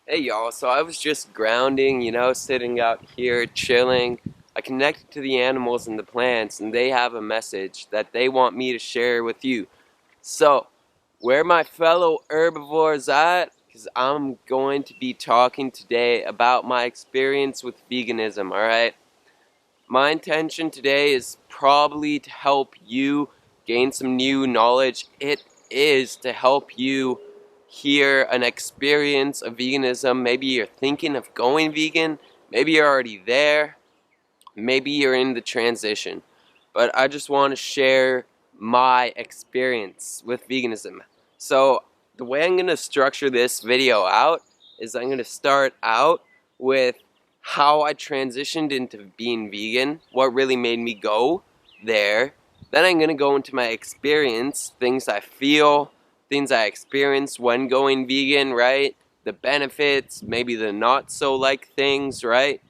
Hey y'all, so I was just grounding, sitting out here chilling. I connected to the animals and the plants, and they have a message that they want me to share with you. So, where my fellow herbivores at? Because I'm going to be talking today about my experience with veganism, alright? My intention today is probably to help you gain some new knowledge. It is to help you hear an experience of veganism. Maybe you're thinking of going vegan, maybe you're already there, maybe you're in the transition. But I just want to share my experience with veganism. So, the way I'm going to structure this video out is I'm going to start out with how I transitioned into being vegan, what really made me go there. Then I'm going to go into my experience, things I feel, things I experienced when going vegan, right? The benefits, maybe the not so like things, right?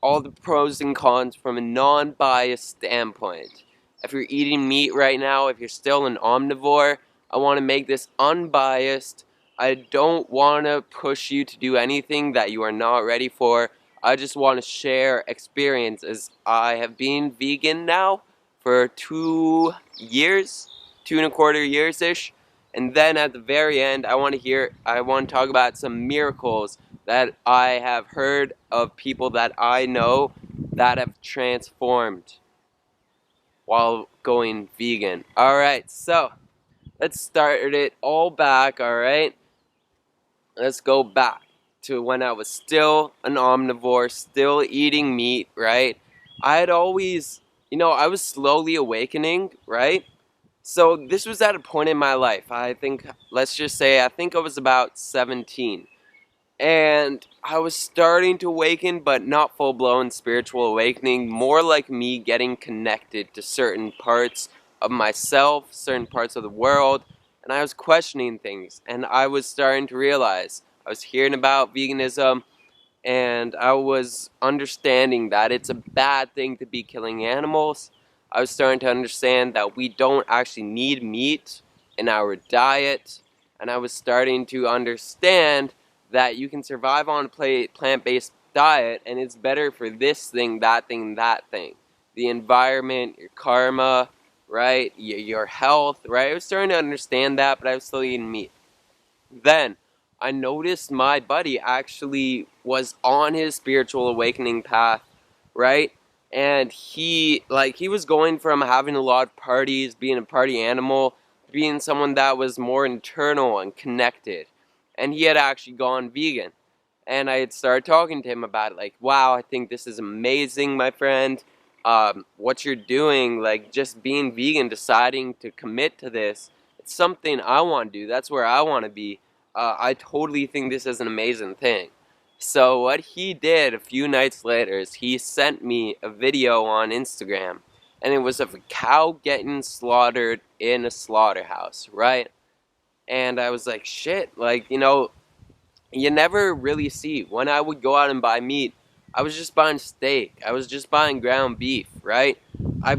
All the pros and cons from a non-biased standpoint. If you're eating meat right now, if you're still an omnivore, I want to make this unbiased. I don't want to push you to do anything that you are not ready for. I just want to share experience as I have been vegan now for 2 years, 2.25 years-ish. And then at the very end, I want to talk about some miracles that I have heard of people that I know that have transformed while going vegan. Alright, so let's start it all back, alright? Let's go back to when I was still an omnivore, still eating meat, right? I had always, I was slowly awakening, right? So this was at a point in my life. I think, let's just say, I think I was about 17. And I was starting to awaken, but not full-blown spiritual awakening, more like me getting connected to certain parts of myself, certain parts of the world, and I was questioning things, and I was starting to realize, I was hearing about veganism, and I was understanding that it's a bad thing to be killing animals. I was starting to understand that we don't actually need meat in our diet, and I was starting to understand that you can survive on a plant-based diet, and it's better for this thing, that thing, that thing. The environment, your karma, right? Your health, right? I was starting to understand that, but I was still eating meat. Then I noticed my buddy actually was on his spiritual awakening path, right? And he was going from having a lot of parties, being a party animal, being someone that was more internal and connected. And he had actually gone vegan. And I had started talking to him about it, like, wow, I think this is amazing, my friend. What you're doing, like just being vegan, deciding to commit to this, it's something I want to do. That's where I want to be. I totally think this is an amazing thing. So what he did a few nights later is he sent me a video on Instagram, and it was of a cow getting slaughtered in a slaughterhouse, right? And I was like, shit, like, you never really see. When I would go out and buy meat, I was just buying steak. I was just buying ground beef, right? I,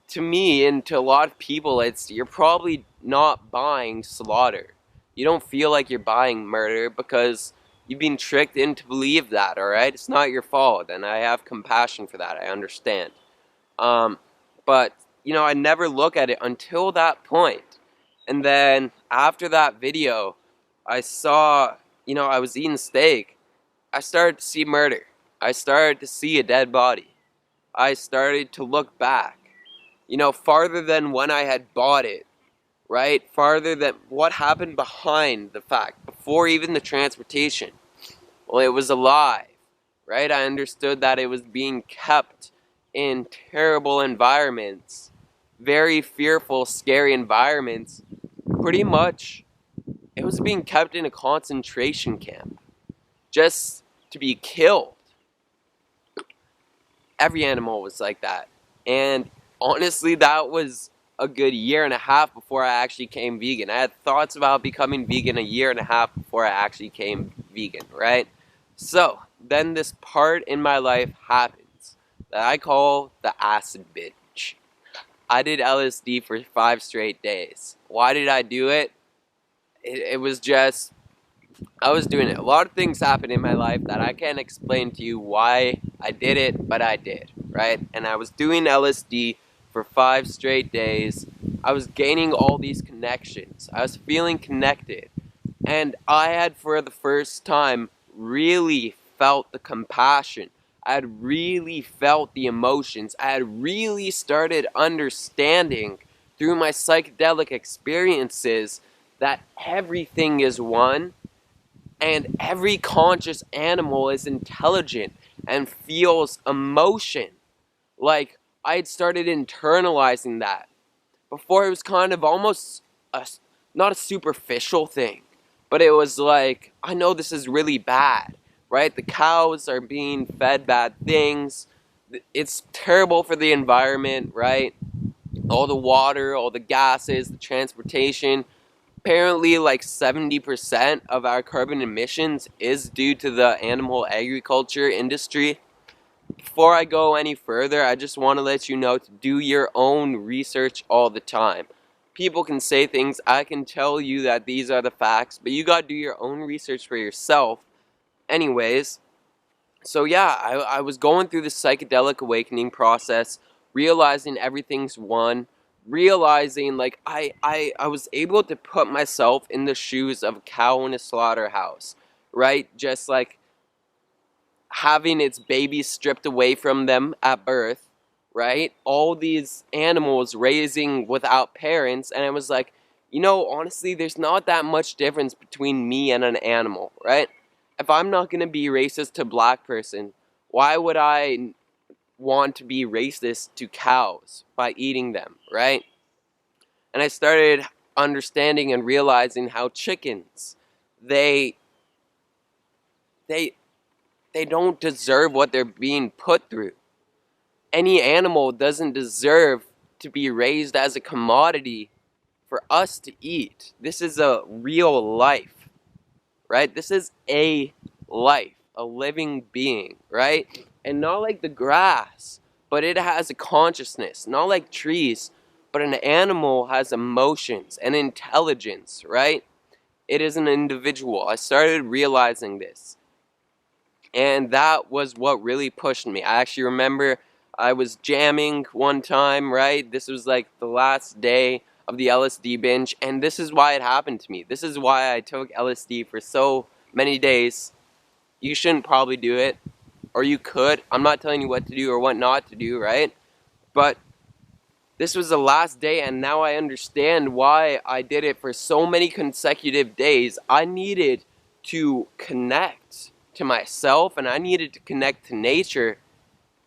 to me and to a lot of people, it's you're probably not buying slaughter. You don't feel like you're buying murder because you've been tricked into believe that. All right, it's not your fault, and I have compassion for that. I understand. Um, but I never look at it until that point, and then after that video, I saw I was eating steak. I started to see murder. I started to see a dead body. I started to look back, farther than when I had bought it, right? Farther than what happened behind the fact, before even the transportation. Well, it was alive, right? I understood that it was being kept in terrible environments, very fearful, scary environments. Pretty much, it was being kept in a concentration camp just to be killed. Every animal was like that. And honestly, that was a good year and a half before I actually came vegan. I had thoughts about becoming vegan a year and a half before I actually came vegan, right? So, then this part in my life happens that I call the acid binge. I did LSD for 5 straight days. Why did I do it? It was just I was doing it. A lot of things happened in my life that I can't explain to you why I did it, but I did, right? And I was doing LSD for 5 straight days. I was gaining all these connections. I was feeling connected. And I had, for the first time, really felt the compassion. I had really felt the emotions. I had really started understanding through my psychedelic experiences that everything is one, and every conscious animal is intelligent and feels emotion. Like, I had started internalizing that. Before, it was kind of almost not a superficial thing, but it was like, I know this is really bad, right? The cows are being fed bad things. It's terrible for the environment, right? All the water, all the gases, the transportation. Apparently, like 70% of our carbon emissions is due to the animal agriculture industry. Before I go any further, I just want to let you know to do your own research all the time. People can say things, I can tell you that these are the facts, but you gotta do your own research for yourself. Anyways, so yeah, I was going through the psychedelic awakening process, realizing everything's one, realizing like I was able to put myself in the shoes of a cow in a slaughterhouse, right? Just like having its babies stripped away from them at birth, right? All these animals raising without parents, and I was like, honestly, there's not that much difference between me and an animal, right? If I'm not gonna be racist to black person, why would I want to be racist to cows by eating them, right? And I started understanding and realizing how chickens, they they they don't deserve what they're being put through. Any animal doesn't deserve to be raised as a commodity for us to eat. This is a real life, right? This is a life, a living being, right? And not like the grass, but it has a consciousness. Not like trees, but an animal has emotions and intelligence, right? It is an individual. I started realizing this. And that was what really pushed me. I actually remember I was jamming one time, right? This was like the last day of the LSD binge, and this is why it happened to me. This is why I took LSD for so many days. You shouldn't probably do it, or you could. I'm not telling you what to do or what not to do, right? But this was the last day, and now I understand why I did it for so many consecutive days. I needed to connect to myself, and I needed to connect to nature,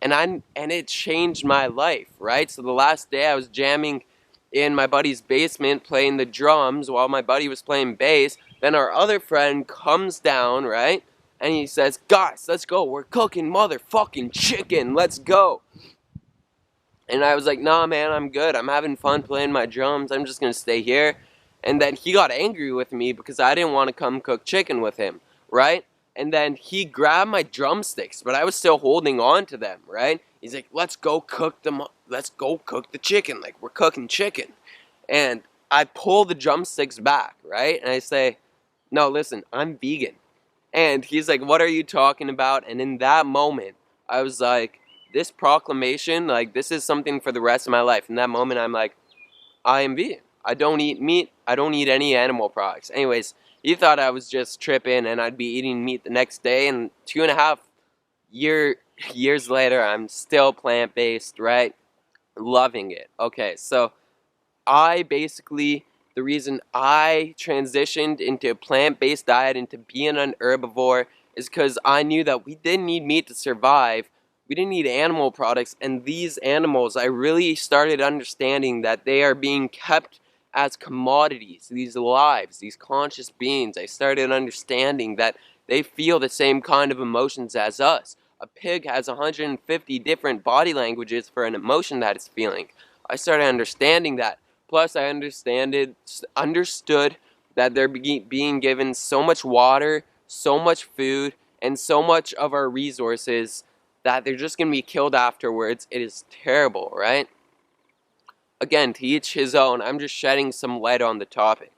and it changed my life, right? So the last day I was jamming in my buddy's basement playing the drums while my buddy was playing bass. Then our other friend comes down, right? And he says, "Guys, let's go. We're cooking motherfucking chicken. Let's go." And I was like, "Nah, man, I'm good. I'm having fun playing my drums. I'm just gonna stay here." And then he got angry with me because I didn't want to come cook chicken with him, right? And then he grabbed my drumsticks, but I was still holding on to them, right? He's like, "Let's go cook them. Let's go cook the chicken. Like we're cooking chicken." And I pull the drumsticks back, right? And I say, "No, listen, I'm vegan." And he's like, "What are you talking about?" And in that moment, I was like, this proclamation, like, this is something for the rest of my life. In that moment, I'm like, I am vegan. I don't eat meat. I don't eat any animal products. Anyways, he thought I was just tripping and I'd be eating meat the next day. And 2.5 years later, I'm still plant-based, right? Loving it. Okay, so the reason I transitioned into a plant-based diet, into being an herbivore, is because I knew that we didn't need meat to survive. We didn't need animal products, and these animals, I really started understanding that they are being kept as commodities, these lives, these conscious beings. I started understanding that they feel the same kind of emotions as us. A pig has 150 different body languages for an emotion that it's feeling. I started understanding that. Plus, I understood that they're being given so much water, so much food, and so much of our resources that they're just going to be killed afterwards. It is terrible, right? Again, to each his own. I'm just shedding some light on the topic.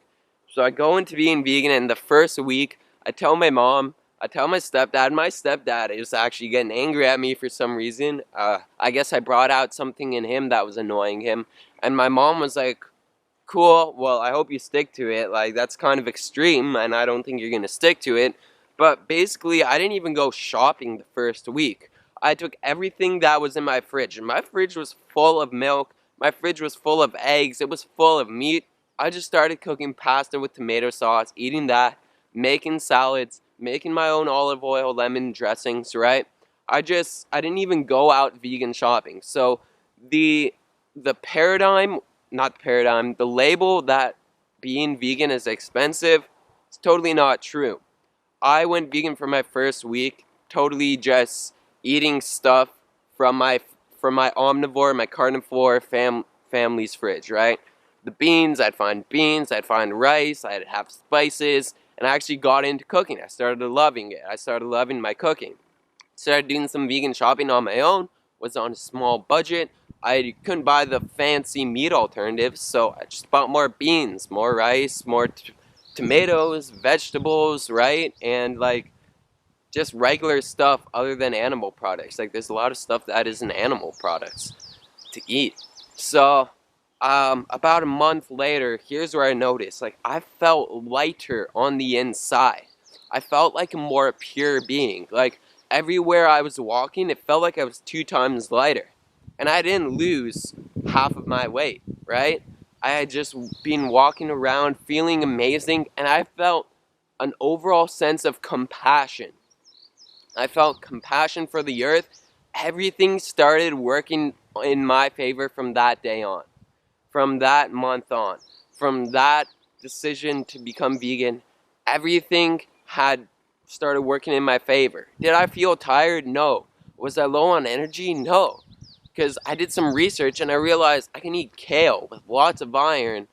So I go into being vegan, and the first week, I tell my mom, I tell my stepdad. My stepdad is actually getting angry at me for some reason. I guess I brought out something in him that was annoying him. And my mom was like, cool, well, I hope you stick to it. Like, that's kind of extreme, and I don't think you're gonna stick to it. But basically, I didn't even go shopping the first week. I took everything that was in my fridge, and my fridge was full of milk. My fridge was full of eggs. It was full of meat. I just started cooking pasta with tomato sauce, eating that, making salads, making my own olive oil, lemon dressings, right? I didn't even go out vegan shopping. So the the paradigm not paradigm, the label that being vegan is expensive, it's totally not true. I went vegan for my first week, totally just eating stuff from my omnivore, my carnivore family's fridge, right? The beans, I'd find rice, I'd have spices, and I actually got into cooking. I started loving it. I started loving my cooking. Started doing some vegan shopping on my own, was on a small budget. I couldn't buy the fancy meat alternatives, so I just bought more beans, more rice, more tomatoes, vegetables, right? And like just regular stuff other than animal products. Like there's a lot of stuff that isn't animal products to eat. So about a month later, here's where I noticed, like I felt lighter on the inside. I felt like a more pure being. Like everywhere I was walking, it felt like I was 2 times lighter. And I didn't lose half of my weight, right? I had just been walking around feeling amazing, and I felt an overall sense of compassion. I felt compassion for the earth. Everything started working in my favor from that day on, from that month on, from that decision to become vegan. Everything had started working in my favor. Did I feel tired? No. Was I low on energy? No. Because I did some research and I realized I can eat kale with lots of iron.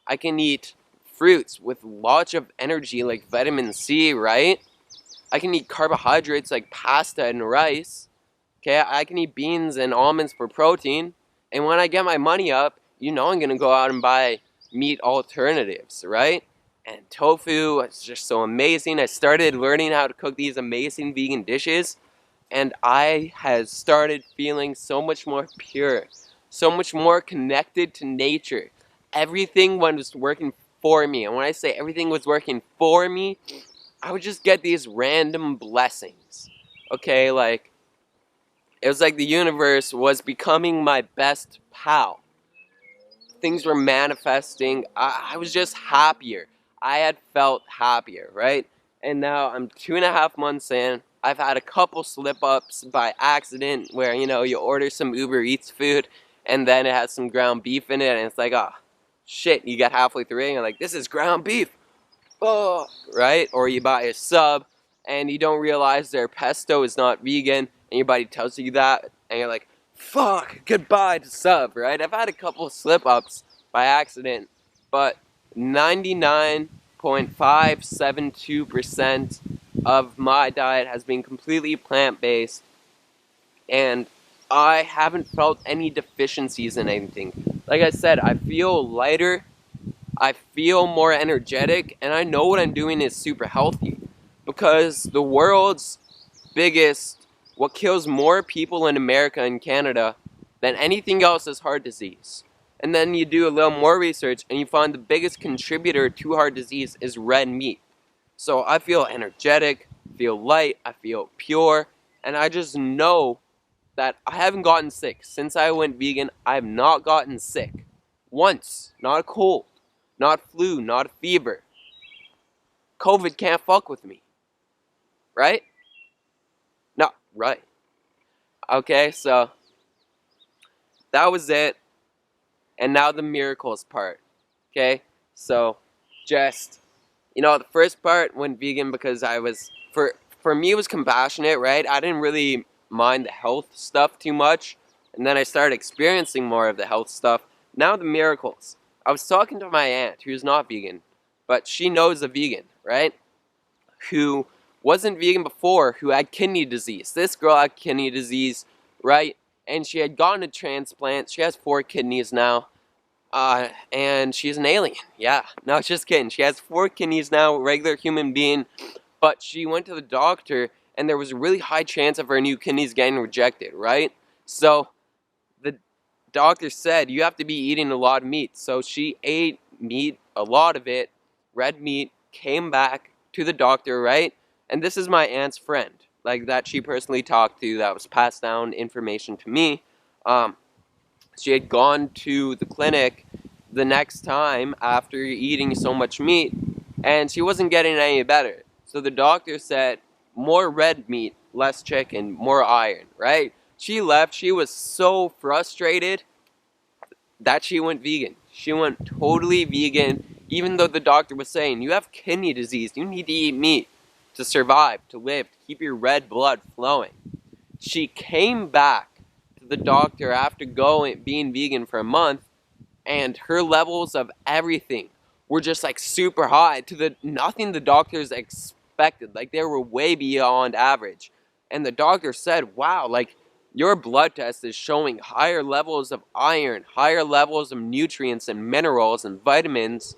I can eat fruits with lots of energy like vitamin C, right? I can eat carbohydrates like pasta and rice. Okay, I can eat beans and almonds for protein. And when I get my money up, you know I'm gonna go out and buy meat alternatives, right? And tofu is just so amazing. I started learning how to cook these amazing vegan dishes, and I had started feeling so much more pure, so much more connected to nature. Everything was working for me. And when I say everything was working for me, I would just get these random blessings. Okay, like it was like the universe was becoming my best pal. Things were manifesting. I was just happier. I had felt happier, right? And now I'm 2.5 months in. I've had a couple slip ups by accident where, you order some Uber Eats food and then it has some ground beef in it and it's like, oh, shit, you get halfway through and you're like, this is ground beef. Oh, right? Or you buy a sub and you don't realize their pesto is not vegan and your buddy tells you that and you're like, fuck, goodbye to sub, right? I've had a couple slip ups by accident, but 99.572% of my diet has been completely plant-based, and I haven't felt any deficiencies in anything. Like I said, I feel lighter, I feel more energetic, and I know what I'm doing is super healthy. Because the world's biggest, what kills more people in America and Canada than anything else is heart disease. And then you do a little more research and you find the biggest contributor to heart disease is red meat. So I feel energetic, I feel light, I feel pure, and I just know that I haven't gotten sick. Since I went vegan, I have not gotten sick. Once. Not a cold. Not flu. Not a fever. COVID can't fuck with me. Right? No, right. Okay, so that was it. And now the miracles part. Okay? So just the first part went vegan because I was for me it was compassionate, right? I didn't really mind the health stuff too much. And then I started experiencing more of the health stuff. Now the miracles. I was talking to my aunt who's not vegan, but she knows a vegan, right? Who wasn't vegan before, who had kidney disease. This girl had kidney disease, right? And she had gotten a transplant. She has 4 kidneys now. And she's an alien. Yeah, no, just kidding. She has 4 kidneys now, regular human being. but she went to the doctor and there was a really high chance of her new kidneys getting rejected, right? So the doctor said you have to be eating a lot of meat. So she ate meat, a lot of it, red meat, came back to the doctor, right? And this is my aunt's friend, like that she personally talked to, that was passed down information to me. She had gone to the clinic the next time after eating so much meat, and she wasn't getting any better. So the doctor said, more red meat, less chicken, more iron, right? She left. She was so frustrated that she went vegan. She went totally vegan, even though the doctor was saying, you have kidney disease. You need to eat meat to survive, to live, to keep your red blood flowing. She came back to the doctor after being vegan for a month, and her levels of everything were just like super high to the nothing the doctors expected. Like they were way beyond average. And the doctor said, wow, like your blood test is showing higher levels of iron, higher levels of nutrients and minerals and vitamins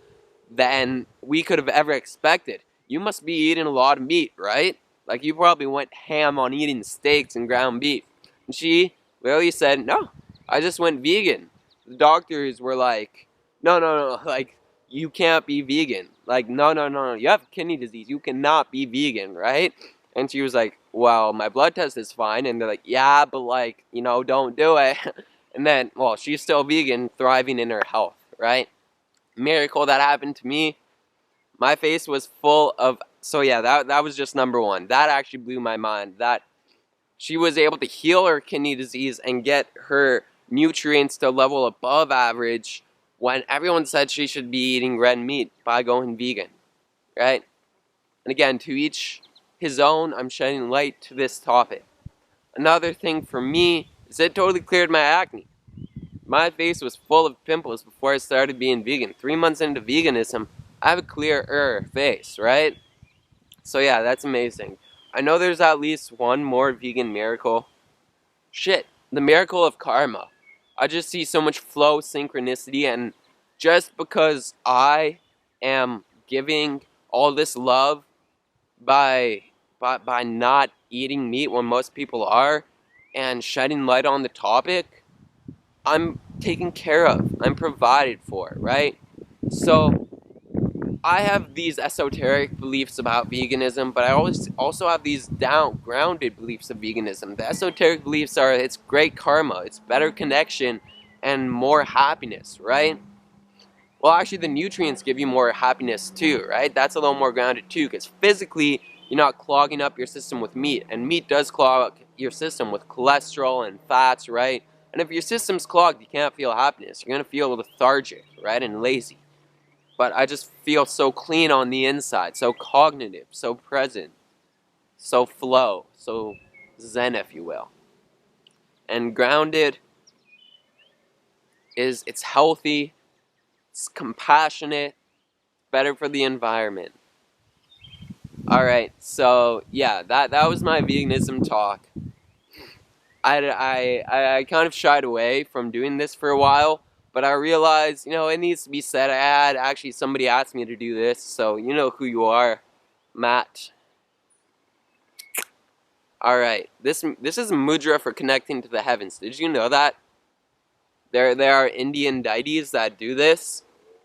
than we could have ever expected. You must be eating a lot of meat, right? Like you probably went ham on eating steaks and ground beef. And she literally said, no, I just went vegan. The doctors were like, no, no, no, like, you can't be vegan. Like, no, no, no, no, you have kidney disease. You cannot be vegan, right? And she was like, well, my blood test is fine. And they're like, yeah, but like, you know, don't do it. And then, well, she's still vegan, thriving in her health, right? Miracle that happened to me. My face was full of, so yeah, that was just number one. That actually blew my mind. That she was able to heal her kidney disease and get her nutrients to a level above average when everyone said she should be eating red meat by going vegan, right? And again, to each his own, I'm shedding light to this topic. Another thing for me is it totally cleared my acne. My face was full of pimples before I started being vegan. 3 months into veganism, I have a clearer face, right? So yeah, that's amazing. I know there's at least one more vegan miracle. Shit, the miracle of karma. I just see so much flow, synchronicity, and just because I am giving all this love by not eating meat when most people are, and shedding light on the topic, I'm taken care of. I'm provided for, right? So I have these esoteric beliefs about veganism, but I also have these grounded beliefs of veganism. The esoteric beliefs are it's great karma, it's better connection, and more happiness, right? Well, actually, the nutrients give you more happiness too, right? That's a little more grounded too, because physically, you're not clogging up your system with meat, and meat does clog your system with cholesterol and fats, right? And if your system's clogged, you can't feel happiness. You're gonna feel lethargic, right, and lazy. But I just feel so clean on the inside, so cognitive, so present, so flow, so zen, if you will. And grounded it's healthy, it's compassionate, better for the environment. Alright, so yeah, that was my veganism talk. I kind of shied away from doing this for a while, but I realized, you know, it needs to be said. I had actually somebody asked me to do this, so you know who you are, Matt. Alright, this is a mudra for connecting to the heavens. Did you know that? There are Indian deities that do this,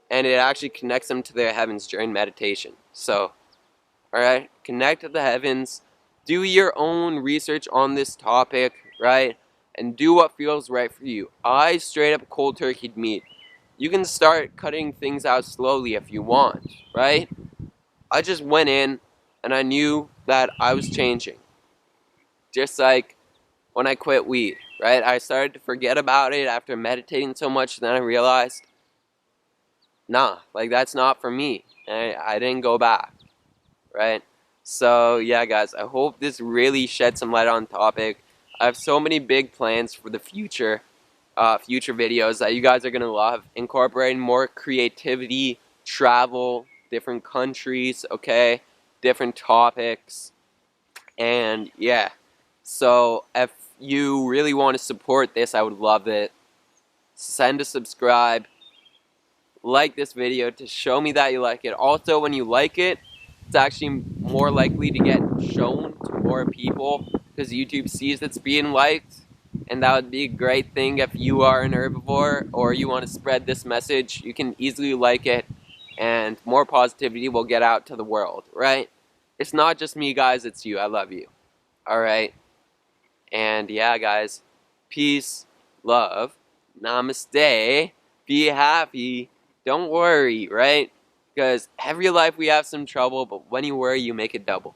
and it actually connects them to their heavens during meditation. So, alright, connect to the heavens, do your own research on this topic, right? And do what feels right for you. I straight up cold turkeyed meat. You can start cutting things out slowly if you want, right? I just went in and I knew that I was changing. Just like when I quit weed, right? I started to forget about it after meditating so much, then I realized, nah, like that's not for me. And I didn't go back, right? So yeah, guys, I hope this really shed some light on the topic. I have so many big plans for the future videos that you guys are gonna love, incorporating more creativity, travel, different countries, okay, different topics, and yeah. So if you really want to support this, I would love it. Send a subscribe, like this video to show me that you like it. Also, when you like it, it's actually more likely to get shown to more people because YouTube sees it's being liked. And that would be a great thing if you are an herbivore or you want to spread this message. You can easily like it, and more positivity will get out to the world, right? It's not just me, guys, it's you. I love you. All right. And yeah, guys, peace, love, namaste, be happy, don't worry, right? Because every life we have some trouble, but when you worry, you make it double.